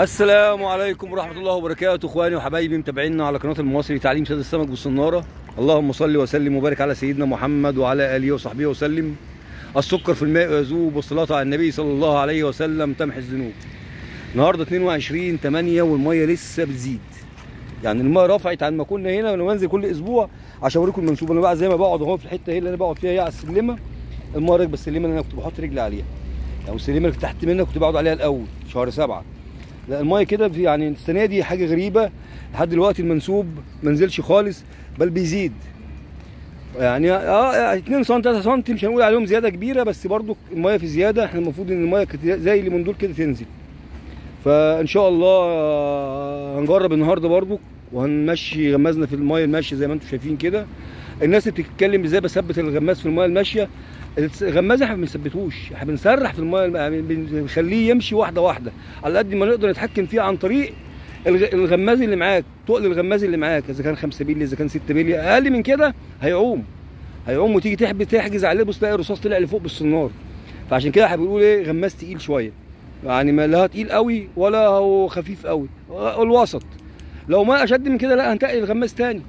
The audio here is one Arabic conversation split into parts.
السلام عليكم ورحمة الله وبركاته، اخواني وحبايبي متابعينا على قناة المصري لتعليم صيد السمك بالصنارة. اللهم صل وسلم وبارك على سيدنا محمد وعلى آله وصحبه وسلم. السكر في الماء يذوب والصلاة على النبي صلى الله عليه وسلم تمحي الذنوب. النهارده 22/8 والمية لسه بتزيد، يعني المية رفعت عن ما كنا هنا. وانا بنزل كل اسبوع عشان اوريكم المنسوب. انا بقى زي ما بقعد اهو في الحتة هي اللي انا بقعد فيها، هي على السلمة. المية راكبة السلمة اللي انا كنت بحط رجلي عليها، يعني السلمة اللي تحت منها كنت بقعد عليها الاول شهر 7. لا المايه كده يعني السنه دي حاجه غريبه، لحد دلوقتي المنسوب ما نزلش خالص بل بيزيد. يعني 2 سم 3 سم مش هنقول عليهم زياده كبيره، بس برضو المايه في زياده. احنا المفروض ان المايه زي اللي من دول كده تنزل. فان شاء الله هنجرب النهارده برضو، وهنمشي غمازنا في المايه الماشيه زي ما انتم شايفين كده. الناس اللي بتتكلم ازاي بثبت الغماز في المايه الماشيه، الغماز احنا ما بنثبتوش، احنا بنسرح في المايه، بنخليه يمشي واحده واحده على قد ما نقدر نتحكم فيه عن طريق الغماز اللي معاك، تقل الغماز اللي معاك. اذا كان 5 بيلي، اذا كان 6 بيلي، اقل من كده هيعوم وتيجي تحجز عليه، بص تلاقي الرصاص طلع لفوق بالسنار. فعشان كده احنا بنقول ايه، غماز تقيل شويه، يعني ما لا تقيل قوي ولا هو خفيف قوي، الوسط. لو ما اشد من كده لا هنتقل الغماز تاني.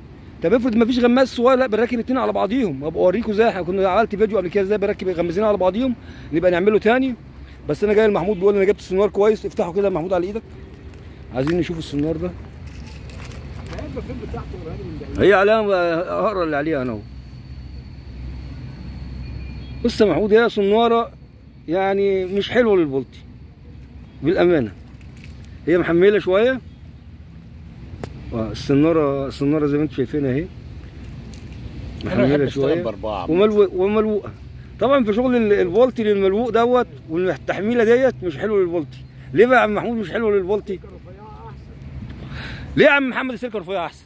طب افرض ما فيش غماز صغير، لا بنركب 2 على بعضيهم. هبقى اوريكم ازاي، احنا كنا عملت فيديو قبل كده ازاي بركب غمازين على بعضيهم، نبقى نعمله تاني. بس انا جاي لمحمود بيقول انا جبت السنار كويس. افتحه كده يا محمود على ايدك، عايزين نشوف السنار ده. هي علامه اقرا اللي عليها انا اهو. بص يا محمود، هي سناره يعني مش حلوه للبلطي بالامانه، هي محمله شويه. السناره زي ما انتم شايفينها اهي، محمله شويه وملوقه. طبعا في شغل البلطي للملوق دوت والتحميله ديت مش حلو للبلطي. ليه بقى يا عم محمود مش حلو للبلطي؟ ليه يا عم محمد السلكه رفيعه احسن؟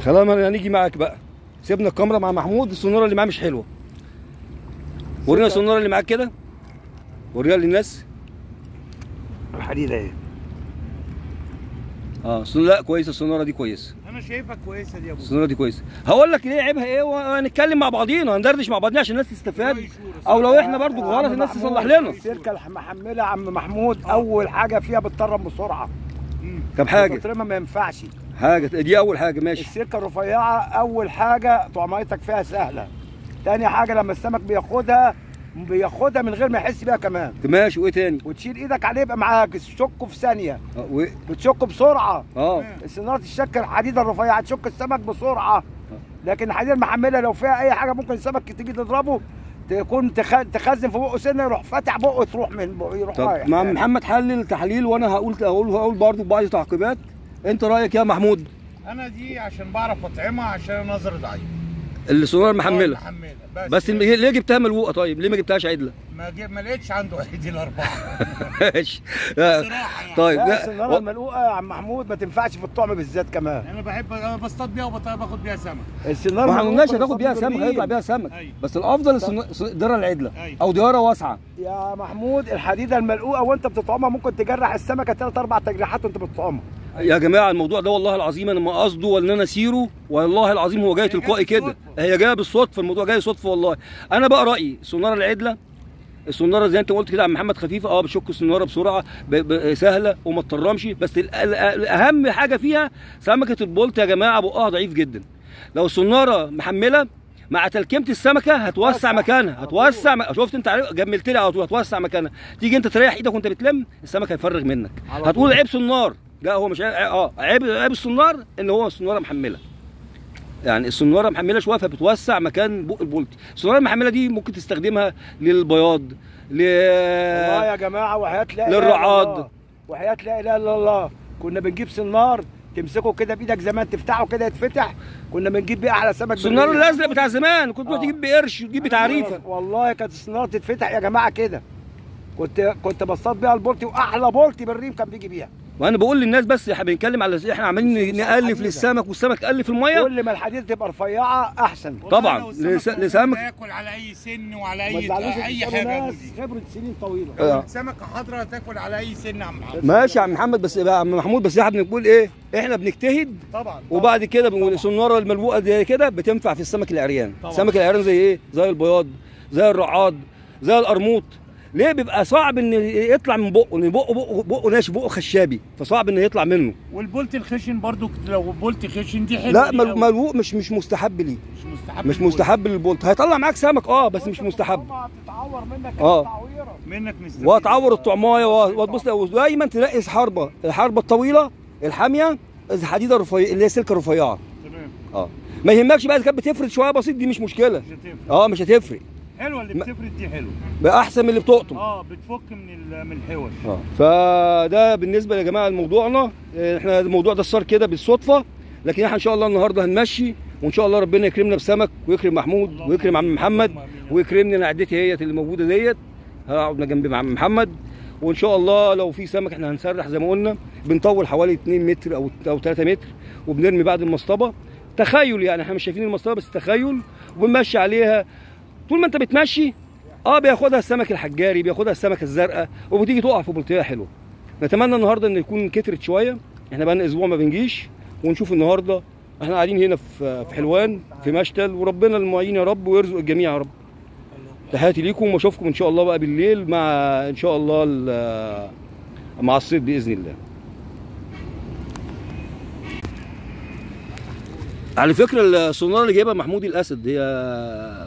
خلاص هنيجي معاك بقى، سيبنا الكاميرا مع محمود. السناره اللي معاه مش حلوه، ورينا السناره اللي معاك كده، وريها للناس. الحديده اهي. لا كويسه السناره دي، كويسه. انا شايفها كويسه دي يا ابو. السناره دي كويسه. هقول لك ليه عيبها ايه، وهنتكلم مع بعضينا، هندردش مع بعضنا عشان الناس تستفاد، او لو احنا برضو غلط الناس تصلح لنا. السلكه المحمله يا عم محمود اول حاجه فيها بتطرم بسرعه. طب حاجه التطريمه ما ينفعش. حاجه دي اول حاجه ماشي. السلكه الرفيعه اول حاجه طعميتك فيها سهله. تاني حاجه لما السمك بياخدها من غير ما يحس بيها كمان. ماشي. وايه تاني؟ وتشيل ايدك عليه يبقى معاك، تشكه في ثانيه. بتشكه بسرعه. السناره الشكه الحديده الرفيعه تشك السمك بسرعه. لكن الحديده المحمله لو فيها اي حاجه ممكن السمك تيجي تضربه، تكون تخزن في بقه سنه، يروح فاتح بقه، تروح من بقه، يروح رايح. مع محمد حلل تحليل، وانا هقول برضه بعض تعقيبات. انت رايك يا محمود؟ انا دي عشان بعرف اطعمها، عشان نظري ضعيف. السناره المحمله بس ليه جبتها ملوقه؟ طيب ليه ما جبتهاش عدله؟ ما لقيتش عنده عدل 4. ماشي بصراحه يعني. طيب لا السناره الملوقه يا عم محمود ما تنفعش في الطعم بالذات كمان. انا بصطاد بيها وباخد بيها سمك. السناره ما قلناش هتاخد بيها سمك، هيطلع بيها سمك. بس الافضل الدره العدله او دياره واسعه. يا محمود الحديده الملقوقه وانت بتطعمها ممكن تجرح السمكه 3 4 تجريحات وانت بتطعمها. يا جماعه الموضوع ده والله العظيم انا ما قصده ولا انا اسيره، والله العظيم هو جاي تلقائي كده، هي جايه بالصدفه، الموضوع جاي صدفه والله. انا بقى رايي السناره العدله، السناره زي انت قلت كده يا عم محمد خفيفه، بتشك السناره بسرعه، سهله وما تطرمش. بس الاهم حاجه فيها سمكه البولت يا جماعه بقها ضعيف جدا. لو السناره محمله مع تلكيمه السمكه هتوسع مكانها، شفت انت جملت لي على طول، هتوسع مكانها. تيجي انت تريح ايدك وانت بتلم السمك هيفرغ منك، هتقول عيب سنار. لا هو مش عيب السنار ان هو السناره محمله، يعني السناره محمله شويه فبتوسع مكان بق البولتي. السناره المحمله دي ممكن تستخدمها للبياض، والله يا جماعه وحياه لا اله للرعاد، وحياه لا اله الا الله. كنا بنجيب سنار تمسكه كده بايدك زمان، تفتحه كده يتفتح، كنا بنجيب بيه احلى سمك. السنار الازرق بتاع زمان كنت تروح تجيب بقرش وتجيب بتعريفه. والله كانت السناره تتفتح يا جماعه كده، كنت بصطاد بيها البولتي، واحلى بولتي بالريم كان بيجي بيها. وانا بقول للناس بس احنا بنتكلم على احنا عمالين نالف للسمك والسمك يالف الميه. كل ما الحديد تبقى رفيعه احسن طبعا لسمك ياكل على اي سن وعلى اي حاجه. خبره سنين طويله. سمكه حضراء تاكل على اي سن يا عم محمد. ماشي يا عم محمد، بس يا عم محمود بس احنا بنقول ايه، احنا بنجتهد طبعا. وبعد كده بنقول السناره الملبوقه زي كده بتنفع في السمك العريان. السمك العريان زي ايه؟ زي البياض، زي الرعاد، زي القرموط. ليه؟ بيبقى صعب ان يطلع من بقه، ان بقه ناشف، بقه خشابي، فصعب ان يطلع منه. والبولت الخشن برضو لو بولت خشن دي حلوه. لا ملوق مش مستحب ليه. مش مستحب للبولت، هيطلع معاك سمك بس مش مستحب. هتتعور منك منك مستحب. وهتعور الطعمايه وتبص دايما تنقي الحربه الطويله الحاميه، الحديده الرفيعه اللي هي سلكه رفيعه. تمام. ما يهمكش بقى اذا كانت بتفرد شويه بسيط، دي مش مشكله. مش هتفرق. مش هتفرق. حلوه اللي بتفرد دي حلوه. بقى احسن من اللي بتقطم. بتفك من الحوش. فده بالنسبه يا جماعه لموضوعنا. احنا الموضوع ده صار كده بالصدفه، لكن احنا ان شاء الله النهارده هنمشي، وان شاء الله ربنا يكرمنا بسمك، ويكرم محمود، ويكرم عم محمد، ويكرمني انا عدتي هي اللي موجوده ديت، هقعد جنب عم محمد، وان شاء الله لو في سمك احنا هنسرح زي ما قلنا، بنطول حوالي 2 متر او 3 متر، وبنرمي بعد المصطبه. تخيل يعني، احنا مش شايفين المصطبه بس تخيل، وبنمشي عليها. طول ما انت بتمشي بياخدها السمك الحجاري، بياخدها السمك الزرقاء، وبتيجي تقع في بلطيه حلوه. نتمنى النهارده ان يكون كترت شويه، احنا بقى لنا اسبوع ما بنجيش، ونشوف النهارده. احنا قاعدين هنا في حلوان في مشتل، وربنا المعين يا رب، ويرزق الجميع يا رب. تحياتي ليكم، واشوفكم ان شاء الله بقى بالليل مع ان شاء الله مع الصيد باذن الله. على فكره السونار اللي جايبها محمود الاسد هي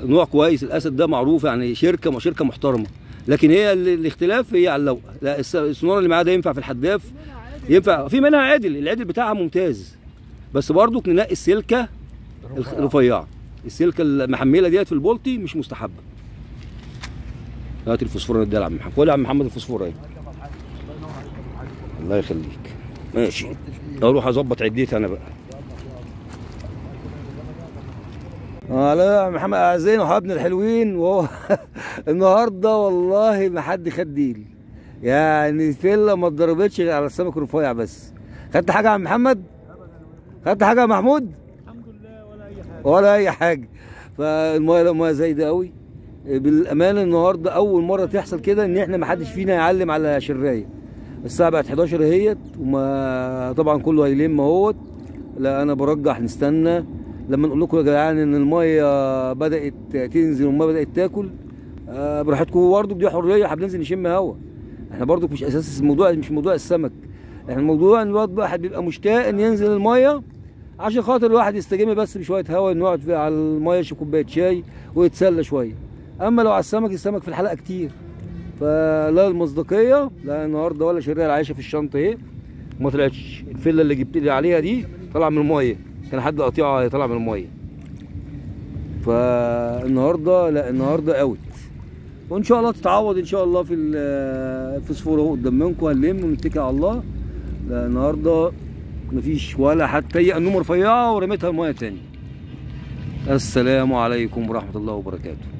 نوع كويس، الاسد ده معروف يعني شركه محترمه، لكن هي الاختلاف هي على اللوقه. لا السونار اللي معاه ده ينفع في الحداف، ينفع في منها العدل بتاعها ممتاز، بس برضو ننقي السلكه الرفيعه، السلكه المحمله ديت في البولتي مش مستحبه. هات الفوسفور ده يا عم محمد، خد يا عم محمد الفوسفور اهي. الله يخليك. ماشي، اروح اظبط عديتي انا بقى. لا محمد اعزائي وحبايبنا الحلوين، وهو النهارده والله ما حد خد ديل، يعني الفيلا ما اتضربتش غير على السمك الرفيع بس. خدت حاجه يا عم محمد؟ خدت حاجه يا محمود؟ الحمد لله ولا اي حاجه. ولا اي حاجه. فالميه لا ميه زايده قوي بالامانه. النهارده اول مره تحصل كده ان احنا ما حدش فينا يعلم على شرايه. الساعه بقت 11 اهيت، وما طبعا كله هيلم اهوت. لا انا برجح نستنى لما نقول لكم يا جدعان ان الميه بدات تنزل والميه بدات تاكل. براحتكم برضه، دي حريه، احنا بننزل نشم هوا. احنا برضه مش اساس الموضوع، مش موضوع السمك، احنا الموضوع ان الواحد بيبقى مشتاق ان ينزل الميه عشان خاطر الواحد يستجم بس بشويه هوا، انه يقعد على الميه يشرب كوبايه شاي ويتسلى شويه. اما لو على السمك في الحلقه كتير، فلا المصداقيه لا النهارده ولا شريه العايشه في الشنطه اهي وما طلعتش. الفله اللي جبت لي عليها دي طالعه من الميه، كان حد قاطعها طالعه من الميه. فالنهارده لا النهارده اوت، وان شاء الله تتعوض ان شاء الله في الفوسفور اهو قدام منكم. هنلم ونتكل على الله. لا النهارده مفيش ولا حتى هي النوم رفيعه ورميتها الميه تاني. السلام عليكم ورحمه الله وبركاته.